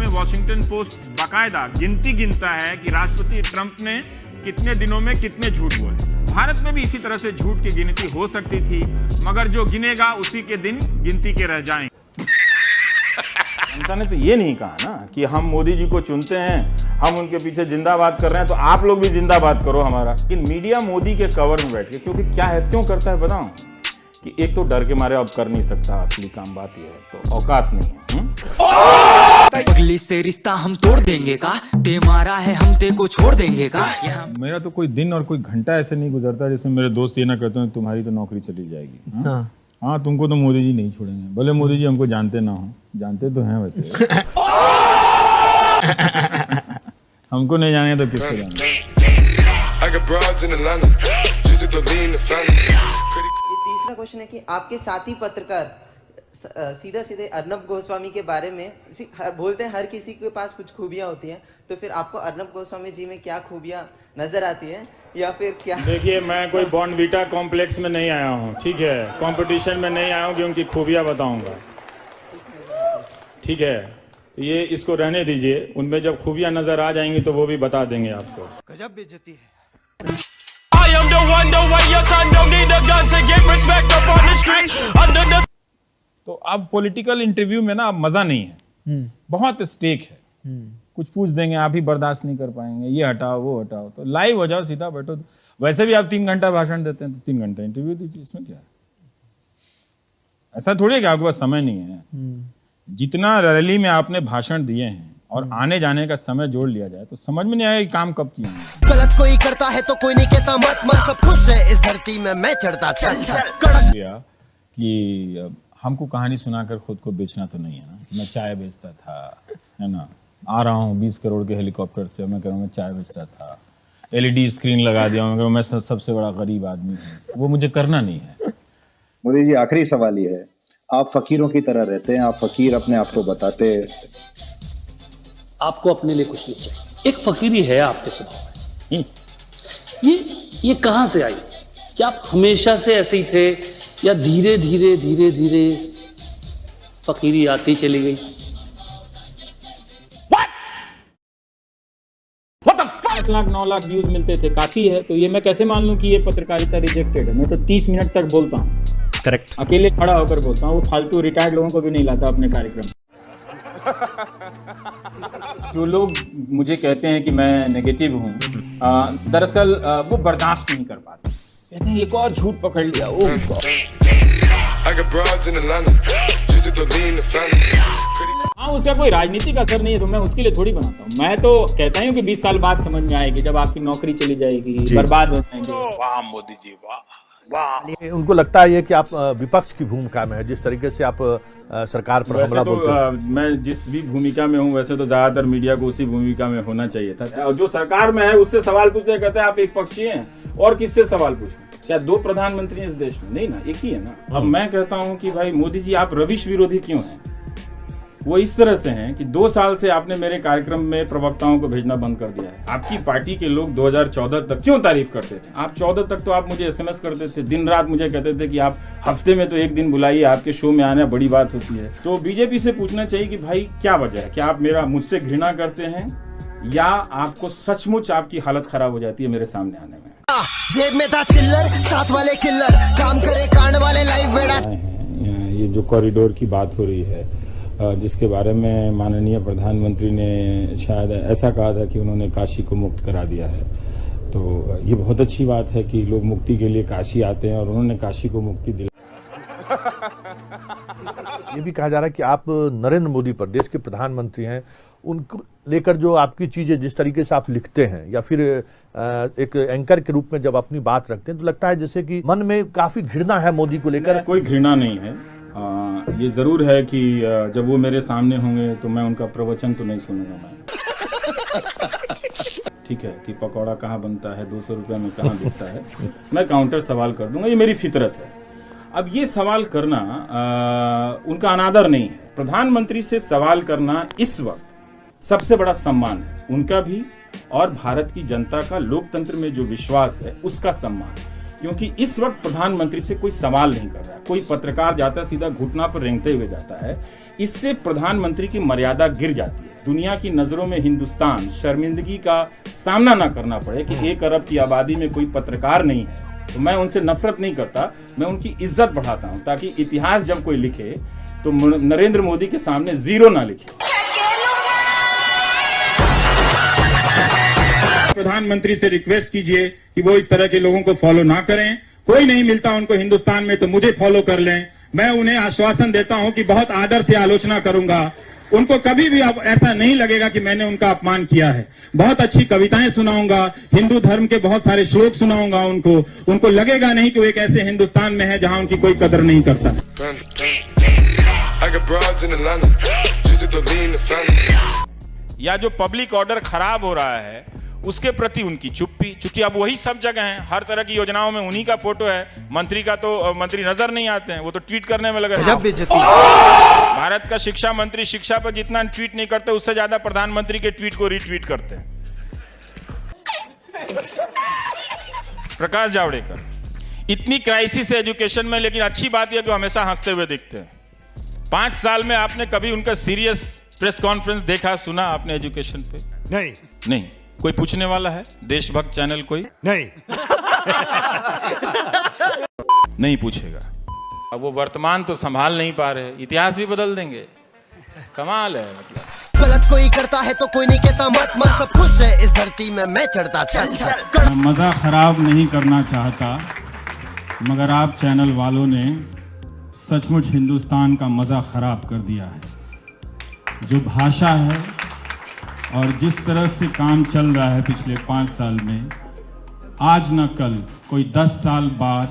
में Washington post बाकायदा गिनती गिनता है कि राष्ट्रपति ट्रंप ने कितने दिनों में कितने झूठ बोले। भारत में भी इसी तरह से झूठ की गिनती हो सकती थी, मगर जो गिनेगा उसी के दिन गिनती के रह जाएंगे। जनता ने तो ये नहीं कहा ना कि हम मोदी जी को चुनते हैं, हम उनके पीछे जिंदाबाद कर रहे हैं, तो आप लोग भी जिंदाबाद करो हमारा। लेकिन मीडिया मोदी के कवर में बैठ के, क्योंकि क्या है, क्यों करता है बताऊं, कि एक तो डर के मारे अब कर नहीं सकता, असली काम बात ये है, तो औकात नहीं है। पगली से रिश्ता हम तोड़ देंगे का, ते मारा है हम ते को छोड़ देंगे का। मेरा तो कोई दिन और कोई घंटा ऐसे नहीं गुजरता जिसमें मेरे दोस्त ये ना कहते हैं तुम्हारी तो नौकरी चली जाएगी। हाँ, तुमको तो मोदी जी नहीं छोड़ेंगे, भले मोदी जी हमको जानते ना हो, जानते तो हैं वैसे। हमको नहीं जाने तो किसको जाने। तीसरा क्वेश्चन है कि आपके साथी पत्रकार सीधा सीधे अर्नब गोस्वामी के बारे में बोलते हैं हर किसी के पास कुछ खूबियां होती हैं, तो फिर आपको अर्नब गोस्वामी जी में क्या खूबियां नजर आती हैं या फिर क्या? देखिए, मैं कोई बॉर्नवीटा कॉम्प्लेक्स में नहीं आया हूँ, ठीक है, कंपटीशन में नहीं आया हूँ कि उनकी खूबियां बताऊंगा, ठीक है, ये इसको रहने दीजिए। उनमें जब खूबियां नजर आ जाएंगी तो वो भी बता देंगे आपको। गजब बेइज्जती है। तो अब पॉलिटिकल इंटरव्यू में ना अब मजा नहीं है, बहुत स्टेक है, कुछ पूछ देंगे आप ही बर्दाश्त नहीं कर पाएंगे, ये हटाओ वो हटाओ, तो लाइव हो जाओ, सीधा बैठो। वैसे भी आप 3 घंटा भाषण देते हैं तो 3 घंटा इंटरव्यू दीजिए, इसमें क्या है? ऐसा थोड़ी है कि आपके पास समय नहीं है। जितना रैली में आपने भाषण दिए हैं और आने जाने का समय जोड़ लिया जाए तो समझ में नहीं आएगा कि काम कब किया है। गलत कोई करता है तो कोई नहीं कहता मत मत, सब खुश है इस धरती में मैं चढ़ता चल कड़क किया कि हमको कहानी सुनाकर खुद को बेचना तो नहीं है ना, मैं चाय बेचता था, है ना, आ रहा हूँ 20 करोड़ के हेलीकॉप्टर से, मैं कह रहा हूँ मैं चाय बेचता था, LED स्क्रीन लगा दिया हूँ, मैं सबसे बड़ा गरीब आदमी हूँ, वो मुझे करना नहीं है। मोदी जी, आखिरी सवाल ये है, आप फकीरों की तरह रहते हैं, आप फकीर अपने आप को बताते, आपको अपने लिए कुछ नहीं चाहिए, एक फकीरी है आपके स्वभाव में। ये कहां से आई? क्या आप हमेशा से ऐसे ही थे या धीरे धीरे फकीरी आती चली गई? 8 लाख 9 लाख व्यूज मिलते थे, काफी है, तो ये मैं कैसे मान लूं कि ये पत्रकारिता रिजेक्टेड है? मैं तो 30 मिनट तक बोलता हूँ, करेक्ट, अकेले खड़ा होकर बोलता हूँ, वो फालतू रिटायर्ड लोगों को भी नहीं लाता अपने कार्यक्रम। जो लोग मुझे कहते हैं कि मैं नेगेटिव हूँ, दरअसल वो बर्दाश्त नहीं कर पाते, कहते हैं एक और झूठ पकड़ लिया। हाँ, उसका कोई राजनीतिक असर नहीं है तो मैं उसके लिए थोड़ी बनाता हूँ। मैं तो कहता हूँ कि 20 साल बाद समझ में आएगी, जब आपकी नौकरी चली जाएगी, बर्बाद हो जाएंगे। वाह मोदी जी, वाह वाह। उनको लगता है कि आप विपक्ष की भूमिका में है, जिस तरीके से आप सरकार पर हमला बोलते हैं। मैं जिस भी भूमिका में हूँ वैसे तो ज्यादातर मीडिया को उसी भूमिका में होना चाहिए था। और जो सरकार में है उससे सवाल पूछते कहते हैं आप एक पक्षी हैं, और किससे सवाल पूछें? क्या 2 प्रधानमंत्री हैं इस देश में? नहीं ना, एक ही है ना। अब मैं कहता हूँ कि भाई मोदी जी, आप रविश विरोधी क्यों हैं? वो इस तरह से हैं कि 2 साल से आपने मेरे कार्यक्रम में प्रवक्ताओं को भेजना बंद कर दिया है। आपकी पार्टी के लोग 2014 तक क्यों तारीफ करते थे? आप 14 तक तो आप मुझे SMS करते थे, दिन रात मुझे कहते थे कि आप हफ्ते में तो एक दिन बुलाइए, आपके शो में आना बड़ी बात होती है। तो बीजेपी से पूछना चाहिए कि भाई क्या वजह है? क्या आप मुझसे घृणा करते हैं या आपको सचमुच आपकी हालत खराब हो जाती है मेरे सामने आने में? जेब में था चिल्लर, साथ वाले किल्लर, काम करे कांड वाले लाइव बेड़ा। ये जो कॉरिडोर की बात हो रही है, जिसके बारे में माननीय प्रधानमंत्री ने शायद ऐसा कहा था कि उन्होंने काशी को मुक्त करा दिया है, तो ये बहुत अच्छी बात है कि लोग मुक्ति के लिए काशी आते हैं और उन्होंने काशी को मुक्ति दिलाई। ये भी कहा जा रहा है कि आप नरेंद्र मोदी पर, देश के प्रधानमंत्री हैं, उनको लेकर जो आपकी चीजें जिस तरीके से आप लिखते हैं या फिर एक एंकर के रूप में जब अपनी बात रखते हैं, तो लगता है जैसे कि मन में काफी घृणा है मोदी को लेकर। कोई घृणा नहीं है। ये जरूर है कि जब वो मेरे सामने होंगे तो मैं उनका प्रवचन तो नहीं सुनूंगा मैं। ठीक है कि पकौड़ा कहाँ बनता है, 200 रुपये में कहाँ बिकता है, मैं काउंटर सवाल कर दूंगा, ये मेरी फितरत है। अब ये सवाल करना उनका अनादर नहीं है। प्रधानमंत्री से सवाल करना इस वक्त सबसे बड़ा सम्मान है, उनका भी और भारत की जनता का लोकतंत्र में जो विश्वास है उसका सम्मान है। क्योंकि इस वक्त प्रधानमंत्री से कोई सवाल नहीं कर रहा है, कोई पत्रकार जाता है सीधा घुटना पर रेंगते हुए जाता है, इससे प्रधानमंत्री की मर्यादा गिर जाती है। दुनिया की नजरों में हिंदुस्तान शर्मिंदगी का सामना ना करना पड़े कि 1 अरब की आबादी में कोई पत्रकार नहीं है, तो मैं उनसे नफरत नहीं करता, मैं उनकी इज्जत बढ़ाता हूं, ताकि इतिहास जब कोई लिखे तो नरेंद्र मोदी के सामने 0 ना लिखे। प्रधानमंत्री से रिक्वेस्ट कीजिए कि वो इस तरह के लोगों को फॉलो ना करें। कोई नहीं मिलता उनको हिंदुस्तान में तो मुझे फॉलो कर लें। मैं उन्हें आश्वासन देता हूं कि बहुत आदर से आलोचना करूंगा। उनको कभी भी अब ऐसा नहीं लगेगा कि मैंने उनका अपमान किया है। बहुत अच्छी कविताएं सुनाऊंगा, हिंदू धर्म के बहुत सारे श्लोक सुनाऊंगा उनको लगेगा नहीं कि वो एक ऐसे हिंदुस्तान में है जहां उनकी कोई कदर नहीं करता। या जो पब्लिक ऑर्डर खराब हो रहा है उसके प्रति उनकी चुप्पी, चूंकि अब वही सब जगह हैं, हर तरह की योजनाओं में उन्हीं का फोटो है। मंत्री का तो मंत्री नजर नहीं आते हैं, वो तो ट्वीट करने में लगे। भारत का शिक्षा मंत्री शिक्षा पर जितना ट्वीट नहीं करते, उससे ज्यादा प्रधानमंत्री के ट्वीट को रीट्वीट करते हैं। प्रकाश जावड़ेकर इतनी क्राइसिस है एजुकेशन में, लेकिन अच्छी बात यह कि हमेशा हंसते हुए दिखते हैं। 5 साल में आपने कभी उनका सीरियस प्रेस कॉन्फ्रेंस देखा, सुना आपने एजुकेशन पे? नहीं। कोई पूछने वाला है? देशभक्त चैनल कोई? नहीं पूछेगा। अब वो वर्तमान तो संभाल नहीं पा रहे, इतिहास भी बदल देंगे। कमाल है। मतलब गलत कोई करता है तो कोई नहीं कहता मत मत, सब खुश है इस धरती में मैं चढ़ता चल। मजा खराब नहीं करना चाहता, मगर आप चैनल वालों ने सचमुच हिंदुस्तान का मजा खराब कर दिया है। जो भाषा है और जिस तरह से काम चल रहा है पिछले 5 साल में, आज न कल कोई 10 साल बाद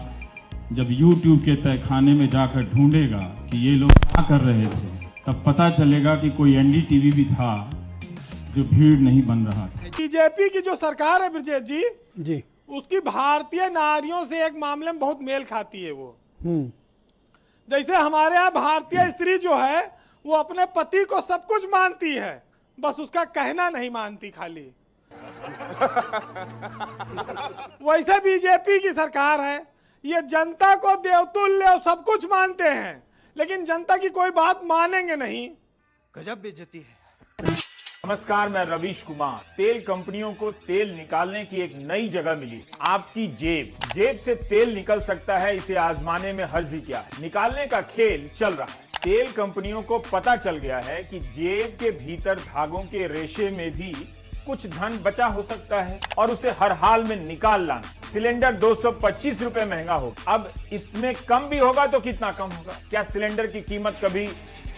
जब YouTube के तहखाने में जाकर ढूंढेगा कि ये लोग क्या कर रहे थे, तब पता चलेगा कि कोई NDTV भी था जो भीड़ नहीं बन रहा था। बीजेपी की जो सरकार है ब्रजेश जी, उसकी भारतीय नारियों से एक मामले में बहुत मेल खाती है वो। जैसे हमारे यहाँ भारतीय स्त्री जो है वो अपने पति को सब कुछ मानती है, बस उसका कहना नहीं मानती खाली। वैसे बीजेपी की सरकार है, ये जनता को देवतुल्य और सब कुछ मानते हैं, लेकिन जनता की कोई बात मानेंगे नहीं। गजब बेइज्जती है। नमस्कार, मैं रवीश कुमार। तेल कंपनियों को तेल निकालने की एक नई जगह मिली। आपकी जेब से तेल निकल सकता है, इसे आजमाने में हर्ज ही क्या है। निकालने का खेल चल रहा है। तेल कंपनियों को पता चल गया है कि जेब के भीतर धागों के रेशे में भी कुछ धन बचा हो सकता है और उसे हर हाल में निकाल लाना। सिलेंडर 225 रुपए महंगा होगा। अब इसमें कम भी होगा तो कितना कम होगा? क्या सिलेंडर की कीमत कभी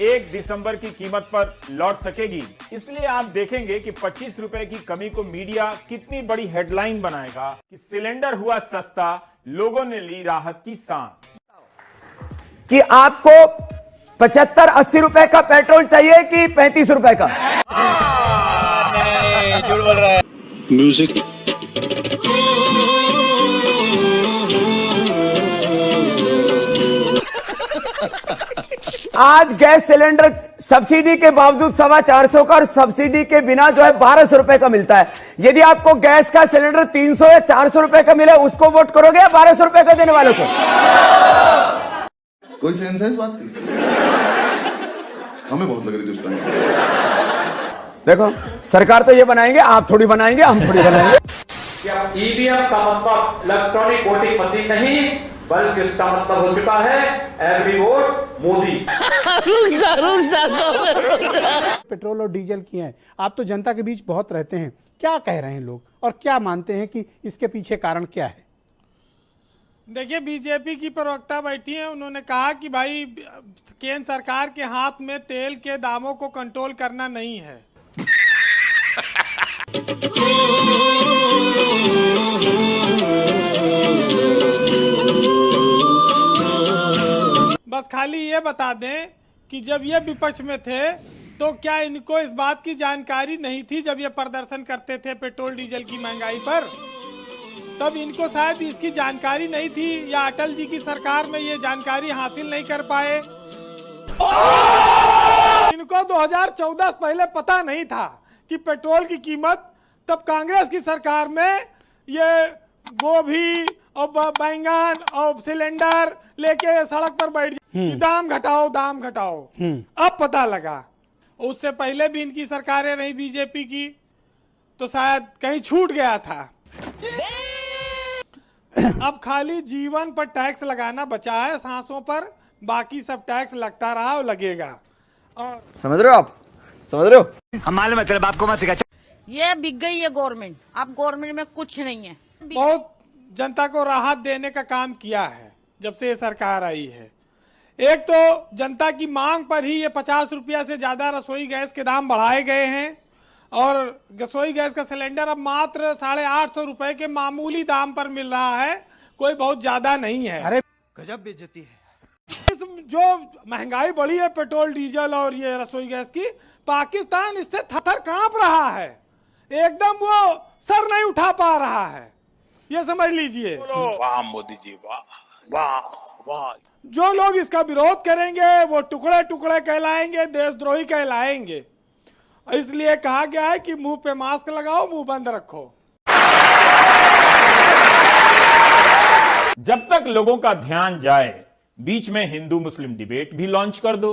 1 दिसंबर की कीमत पर लौट सकेगी? इसलिए आप देखेंगे कि 25 रुपए की कमी को मीडिया कितनी बड़ी हेडलाइन बनाएगा कि सिलेंडर हुआ सस्ता, लोगों ने ली राहत की सांस। कि आपको 75-80 रुपए का पेट्रोल चाहिए कि 35 रुपए का? झूठ बोल रहा है। म्यूजिक आज गैस सिलेंडर सब्सिडी के बावजूद 450 का और सब्सिडी के बिना जो है 1200 रुपए का मिलता है। यदि आपको गैस का सिलेंडर 300 या 400 रुपए का मिले, उसको वोट करोगे या 1200 रुपए का देने वालों को? कोई सेंस है इस बात की? हमें बहुत लग रही थी। देखो, सरकार तो ये बनाएंगे, आप थोड़ी बनाएंगे, हम थोड़ी बनाएंगे। ईवीएम का मतलब इलेक्ट्रॉनिक वोटिंग मशीन नहीं, बल्कि इसका मतलब हो चुका है एवरी वोट मोदी। पेट्रोल और डीजल की हैं, आप तो जनता के बीच बहुत रहते हैं, क्या कह रहे हैं लोग और क्या मानते हैं कि इसके पीछे कारण क्या है? देखिए, बीजेपी की प्रवक्ता बैठी हैं, उन्होंने कहा कि भाई केंद्र सरकार के हाथ में तेल के दामों को कंट्रोल करना नहीं है। बस खाली ये बता दें कि जब ये विपक्ष में थे तो क्या इनको इस बात की जानकारी नहीं थी? जब ये प्रदर्शन करते थे पेट्रोल डीजल की महंगाई पर, तब इनको शायद इसकी जानकारी नहीं थी, या अटल जी की सरकार में ये जानकारी हासिल नहीं कर पाए। इनको 2014 से पहले पता नहीं था कि पेट्रोल की कीमत, तब कांग्रेस की सरकार में ये गोभी और बैंगन और सिलेंडर लेके सड़क पर बैठ गए, दाम घटाओ दाम घटाओ। अब पता लगा उससे पहले भी इनकी सरकारें रही बीजेपी की, तो शायद कहीं छूट गया था। अब खाली जीवन पर टैक्स लगाना बचा है, सांसों पर बाकी सब टैक्स लगता रहा और लगेगा। और समझ रहे हो आप? समझ रहे हो? हम मालूम है तेरे बाप को मत सिखा। ये बिक गई है गवर्नमेंट, अब गवर्नमेंट में कुछ नहीं है। बहुत जनता को राहत देने का काम किया है जब से ये सरकार आई है। एक तो जनता की मांग पर ही ये 50 रुपया से ज्यादा रसोई गैस के दाम बढ़ाए गए हैं, और रसोई गैस का सिलेंडर अब मात्र 850 रुपए के मामूली दाम पर मिल रहा है, कोई बहुत ज्यादा नहीं है। अरे गजब बेइज्जती है। जो महंगाई बढ़ी है पेट्रोल डीजल और ये रसोई गैस की, पाकिस्तान इससे थर कांप रहा है, एकदम वो सर नहीं उठा पा रहा है, ये समझ लीजिए। वाह मोदी जी, वाह वाह वाह। जो लोग इसका विरोध करेंगे वो टुकड़े टुकड़े कहलाएंगे, देशद्रोही कहलाएंगे। इसलिए कहा गया है कि मुंह पे मास्क लगाओ, मुंह बंद रखो। जब तक लोगों का ध्यान जाए, बीच में हिंदू मुस्लिम डिबेट भी लॉन्च कर दो।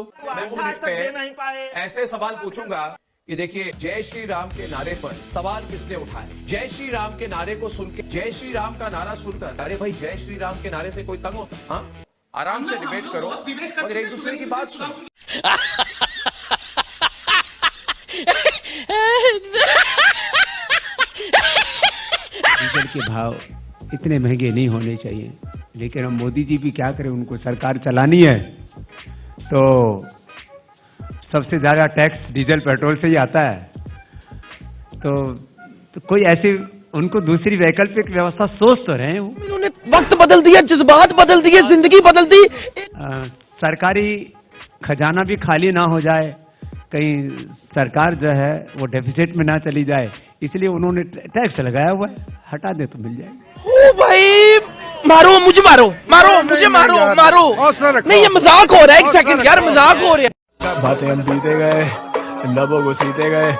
ऐसे सवाल पूछूंगा कि देखिए, जय श्री राम के नारे पर सवाल किसने उठाया? जय श्री राम के नारे को सुन के, जय श्री राम का नारा सुनकर, अरे भाई जय श्री राम के नारे से कोई तंग होता? हाँ, आराम से डिबेट करो और एक दूसरे की बात सुनो। डीजल के भाव इतने महंगे नहीं होने चाहिए, लेकिन अब मोदी जी भी क्या करें, उनको सरकार चलानी है, तो सबसे ज्यादा टैक्स डीजल पेट्रोल से ही आता है। तो कोई ऐसी उनको दूसरी वैकल्पिक व्यवस्था सोच तो रहे हैं। इन्होंने वक्त बदल दिया, जज्बात बदल दिए, जिंदगी बदल दी। सरकारी खजाना भी खाली ना हो जाए, कहीं सरकार जो है वो डेफिसिट में ना चली जाए, इसलिए उन्होंने टैक्स लगाया हुआ है, हटा दे तो मिल जाएगा। ओ भाई, मारो मुझे, मारो मारो मुझे, मारो मारो। नहीं, ये मजाक हो रहा है, एक सेकंड यार, मजाक हो रहा है। बातें हम पीते गए, लबों को सीते गए।